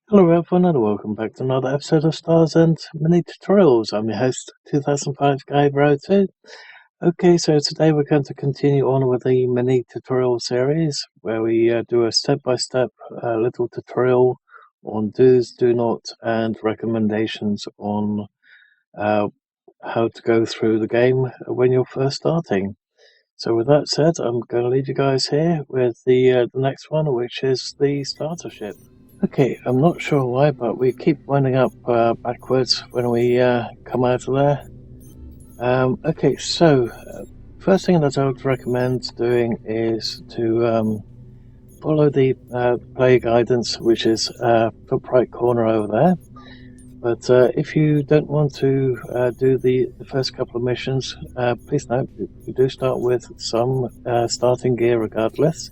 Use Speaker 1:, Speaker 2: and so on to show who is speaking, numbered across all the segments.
Speaker 1: Hello everyone and welcome back to another episode of Stars and Mini Tutorials. I'm your host, 2005 Guy Bro 2. Okay, so today we're going to continue on with the mini tutorial series where we do a step-by-step little tutorial on do's, do not, and recommendations on how to go through the game when you're first starting. So with that said, I'm going to leave you guys here with the next one, which is the starter ship. Okay, I'm not sure why, but we keep winding up backwards when we come out of there. Okay, so first thing that I would recommend doing is to follow the player guidance, which is top right corner over there. But if you don't want to do the first couple of missions, please note you do start with some starting gear regardless.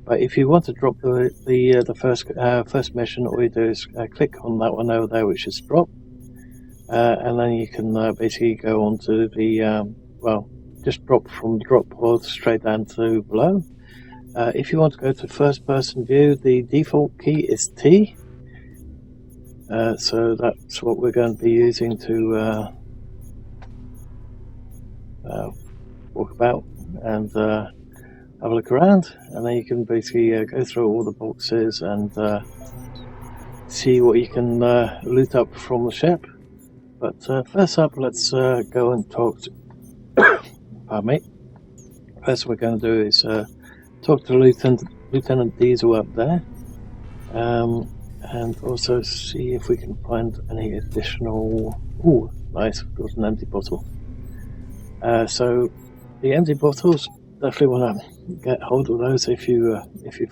Speaker 1: But if you want to drop the first mission, all you do is click on that one over there, which is drop, and then you can basically go on to the just drop from drop pod straight down to below. If you want to go to first person view, the default key is T. So that's what we're going to be using to walk about and have a look around, and then you can basically go through all the boxes and see what you can loot up from the ship. But first up, let's go and talk to pardon me. First we're going to do is talk to Lieutenant Diesel up there, and also see if we can find any additional... Ooh, nice, got an empty bottle. So the empty bottles, definitely want to get hold of those if you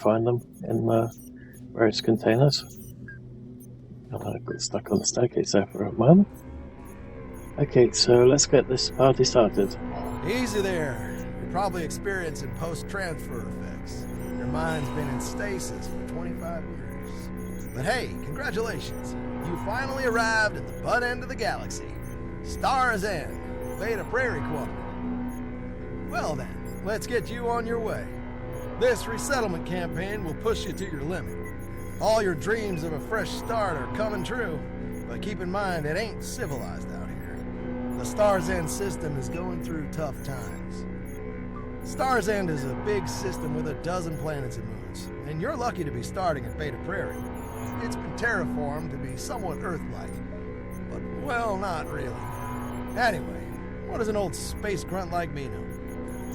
Speaker 1: find them in various containers. I got stuck on the staircase there for a moment. Okay, so let's get this party started.
Speaker 2: Easy there. You're probably experiencing post-transfer effects. Your mind's been in stasis for 25 years. But hey, congratulations. You finally arrived at the butt end of the galaxy. Stars End, Beta Prairie Quadrant. Well then, let's get you on your way. This resettlement campaign will push you to your limit. All your dreams of a fresh start are coming true, but keep in mind it ain't civilized out here. The Stars End system is going through tough times. Stars End is a big system with 12 planets and moons, and you're lucky to be starting at Beta Prairie. It's been terraformed to be somewhat Earth-like, but, well, not really. Anyway, what does an old space grunt like me know?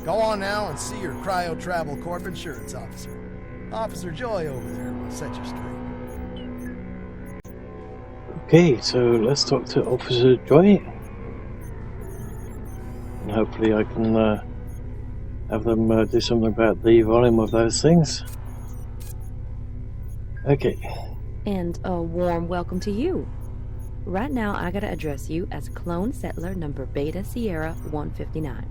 Speaker 2: Go on now and see your Cryo Travel Corp insurance officer. Officer Joy over there will set you straight.
Speaker 1: Okay, so let's talk to Officer Joy. And hopefully I can have them do something about the volume of those things. Okay.
Speaker 3: And a warm welcome to you. Right now I gotta address you as Clone Settler number Beta Sierra 159.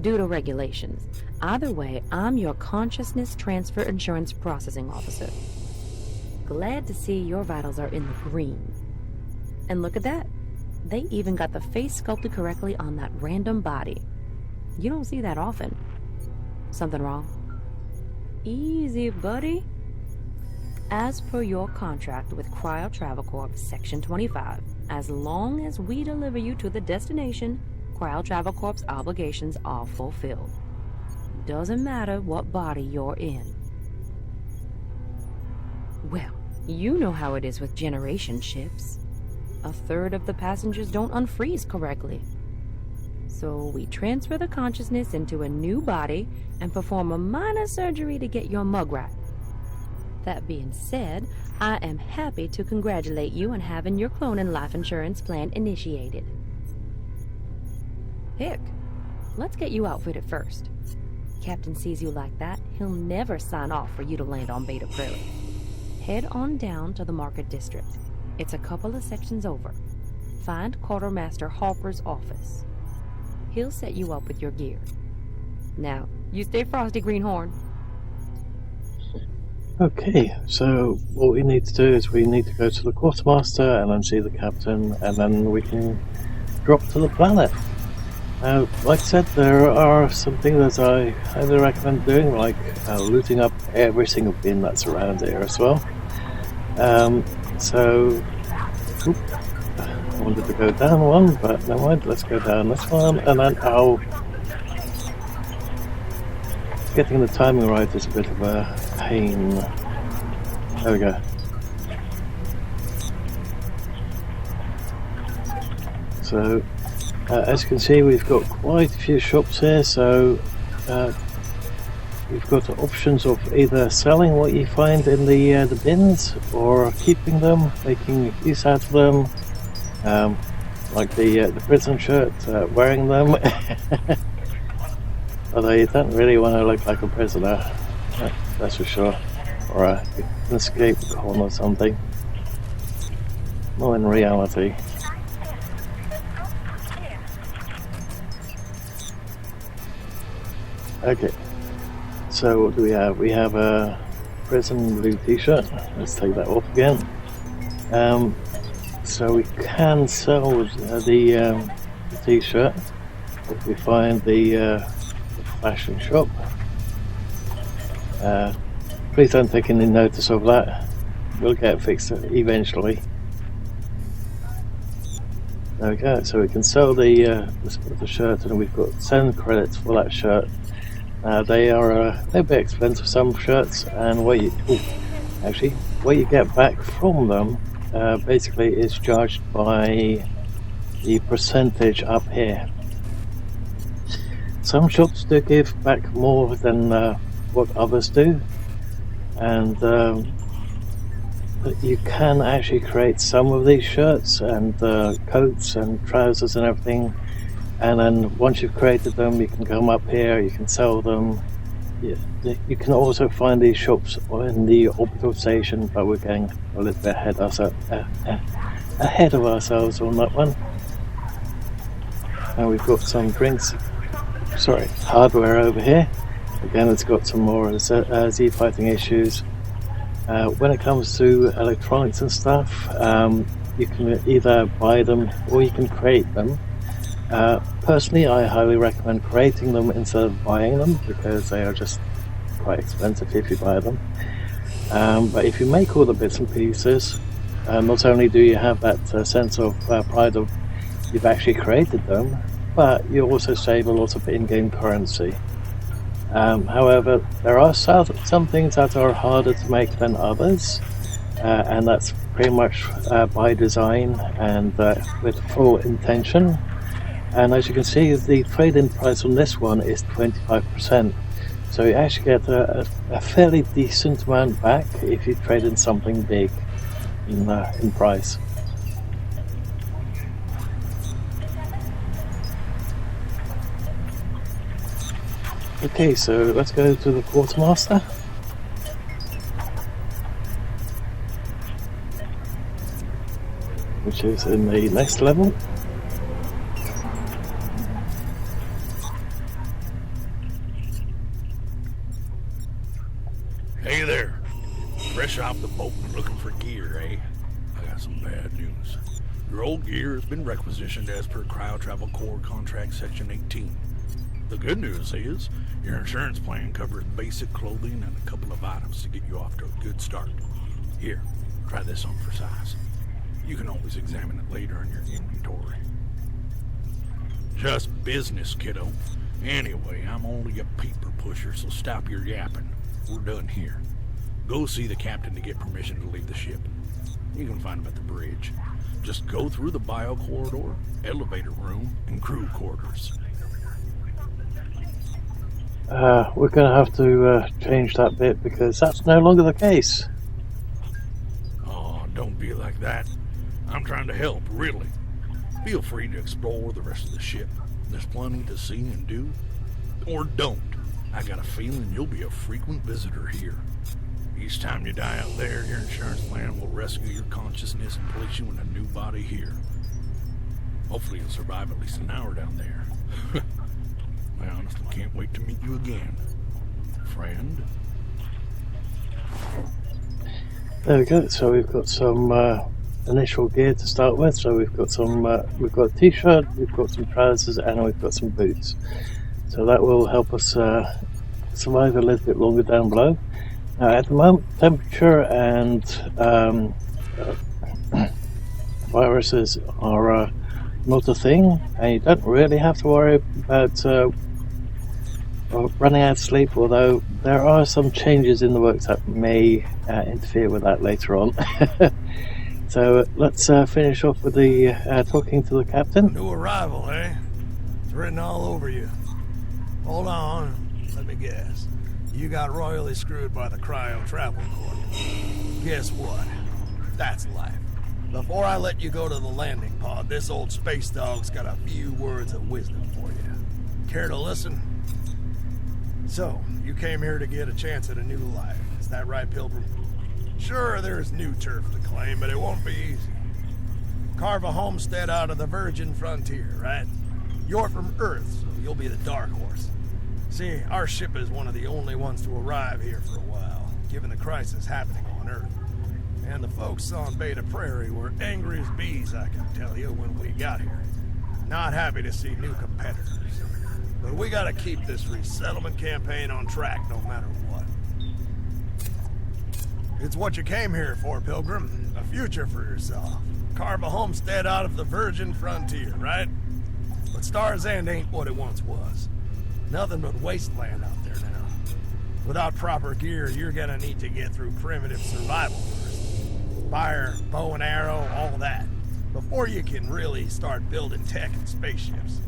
Speaker 3: Due to regulations. Either way, I'm your Consciousness Transfer Insurance Processing Officer. Glad to see your vitals are in the green. And look at that. They even got the face sculpted correctly on that random body. You don't see that often. Something wrong? Easy, buddy. As per your contract with Cryo Travel Corp, Section 25, as long as we deliver you to the destination, Cryo Travel Corp's obligations are fulfilled. Doesn't matter what body you're in. Well, you know how it is with generation ships. A third of the passengers don't unfreeze correctly. So we transfer the consciousness into a new body and perform a minor surgery to get your mug right. That being said, I am happy to congratulate you on having your cloning life insurance plan initiated. Heck, let's get you outfitted first. Captain sees you like that, he'll never sign off for you to land on Beta Prairie. Head on down to the Market District. It's a couple of sections over. Find Quartermaster Harper's office. He'll set you up with your gear. Now, you stay frosty, Greenhorn.
Speaker 1: Okay, so what we need to do is we need to go to the Quartermaster and then see the Captain, and then we can drop to the planet. Now, like I said, there are some things that I highly recommend doing, like looting up every single bin that's around here as well. So, oop, I wanted to go down one, but never mind, let's go down this one, and then getting the timing right is a bit of a pain. There we go. So, as you can see, we've got quite a few shops here, so we've got options of either selling what you find in the bins, or keeping them, making use out of them, like the prison shirt, wearing them. Although you don't really want to look like a prisoner, that's for sure, or an escape con or something. More in reality. Okay, so what do we have? We have a prison blue t-shirt. Let's take that off again. So we can sell the t-shirt if we find the fashion shop. Please don't take any notice of that. We'll get it fixed eventually. There we go. So we can sell the shirt, and we've got 7 credits for that shirt. They're a bit expensive, some shirts, and what you get back from them basically is charged by the percentage up here. Some shops do give back more than what others do, and you can actually create some of these shirts and coats and trousers and everything, and then once you've created them, you can come up here, you can sell them. You can also find these shops in the orbital station, but we're getting a little bit ahead of ourselves on that one. And we've got some hardware over here. Again, it's got some more Z fighting issues. When it comes to electronics and stuff, you can either buy them or you can create them. Personally, I highly recommend creating them instead of buying them, because they are just quite expensive if you buy them. But if you make all the bits and pieces, not only do you have that sense of pride of you've actually created them, but you also save a lot of in-game currency. However, there are some things that are harder to make than others, and that's pretty much by design and with full intention. And as you can see, the trade-in price on this one is 25%, so you actually get a fairly decent amount back if you trade in something big in price. Okay, so let's go to the quartermaster. Which is in the next level.
Speaker 4: Hey there. Fresh off the boat looking for gear, eh? I got some bad news. Your old gear has been requisitioned as per Cryo Travel Corps Contract Section 18. The good news is, your insurance plan covers basic clothing and a couple of items to get you off to a good start. Here, try this on for size. You can always examine it later in your inventory. Just business, kiddo. Anyway, I'm only a paper pusher, so stop your yapping. We're done here. Go see the captain to get permission to leave the ship. You can find him at the bridge. Just go through the bio corridor, elevator room, and crew quarters.
Speaker 1: We're going to have to change that bit, because that's no longer the case.
Speaker 4: Oh, don't be like that. I'm trying to help, really. Feel free to explore the rest of the ship. There's plenty to see and do. Or don't. I got a feeling you'll be a frequent visitor here. Each time you die out there, your insurance plan will rescue your consciousness and place you in a new body here. Hopefully you'll survive at least an hour down there. I honestly can't wait to meet you again, friend.
Speaker 1: There we go. So we've got some initial gear to start with. So we've got a t-shirt, we've got some trousers, and we've got some boots. So that will help us survive a little bit longer down below. Now, at the moment, temperature and viruses are not a thing, and you don't really have to worry about running out of sleep, although there are some changes in the works that may interfere with that later on. So let's finish off with the talking to the captain.
Speaker 2: New arrival, eh? It's written all over you. Hold on, let me guess. You got royally screwed by the Cryo Travel Corp. Guess what? That's life. Before I let you go to the landing pod, this old space dog's got a few words of wisdom for you. Care to listen? So, you came here to get a chance at a new life. Is that right, Pilgrim? Sure, there's new turf to claim, but it won't be easy. Carve a homestead out of the virgin frontier, right? You're from Earth, so you'll be the dark horse. See, our ship is one of the only ones to arrive here for a while, given the crisis happening on Earth. And the folks on Beta Prairie were angry as bees, I can tell you, when we got here. Not happy to see new competitors. But we gotta keep this resettlement campaign on track no matter what. It's what you came here for, Pilgrim. A future for yourself. Carve a homestead out of the virgin frontier, right? But Star's End ain't what it once was. Nothing but wasteland out there now. Without proper gear, you're gonna need to get through primitive survival first. Fire, bow and arrow, all that. Before you can really start building tech and spaceships.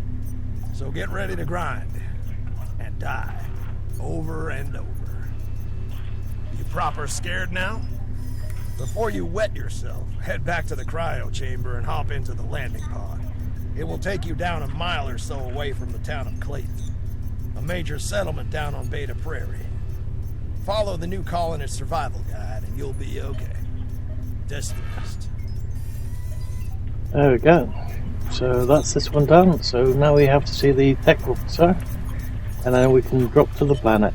Speaker 2: So get ready to grind. And die. Over and over. You proper scared now? Before you wet yourself, head back to the cryo chamber and hop into the landing pod. It will take you down a mile or so away from the town of Clayton. A major settlement down on Beta Prairie. Follow the new colonist survival guide and you'll be okay. Dismissed.
Speaker 1: There we go. So that's this one done. So now we have to see the tech officer, and then we can drop to the planet.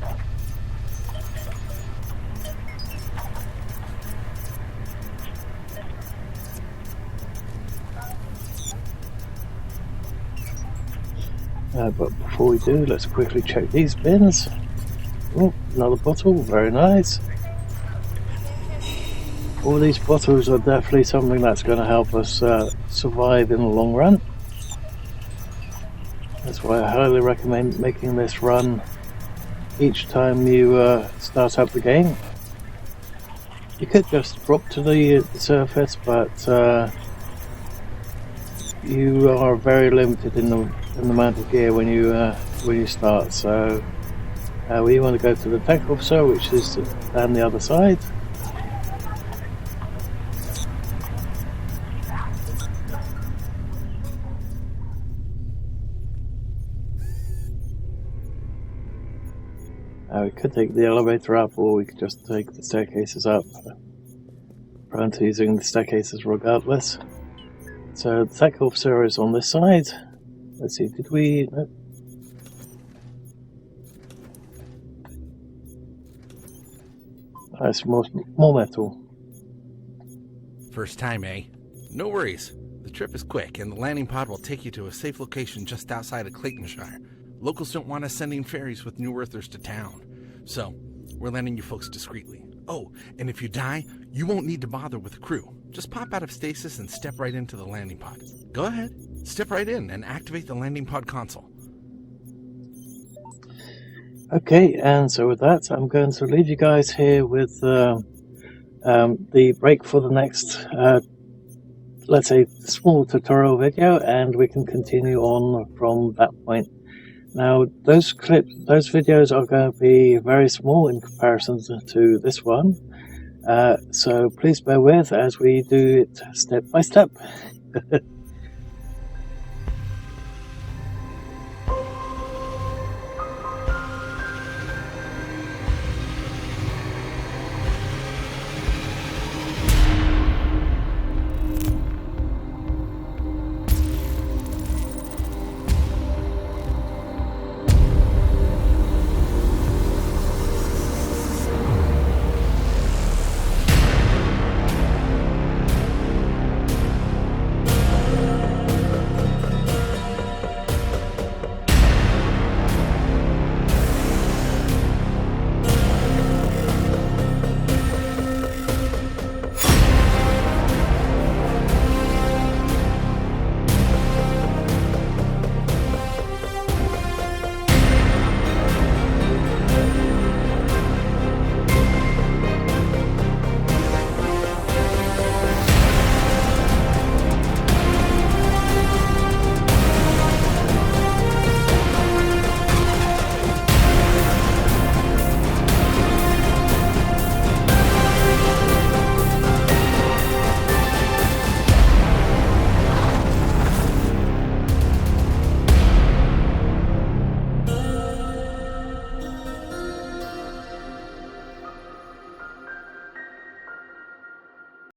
Speaker 1: But before we do, let's quickly check these bins. Oh, another bottle, very nice. All these bottles are definitely something that's going to help us survive in the long run. That's why I highly recommend making this run each time you start up the game. You could just drop to the surface, but you are very limited in the amount of gear when you start. So we want to go to the tech officer, which is down the other side. We could take the elevator up, or we could just take the staircases up. Prone to using the staircases regardless. So the tech officer is on this side. Let's see, did we... Nope. Nice, more metal.
Speaker 5: First time, eh? No worries. The trip is quick, and the landing pod will take you to a safe location just outside of Claytonshire. Locals don't want us sending ferries with New Earthers to town. So, we're landing you folks discreetly. Oh, and if you die, you won't need to bother with the crew. Just pop out of stasis and step right into the landing pod. Go ahead, step right in and activate the landing pod console.
Speaker 1: Okay, and so with that, I'm going to leave you guys here with the break for the next, let's say, small tutorial video, and we can continue on from that point. Now, those videos are going to be very small in comparison to this one, so please bear with as we do it step by step.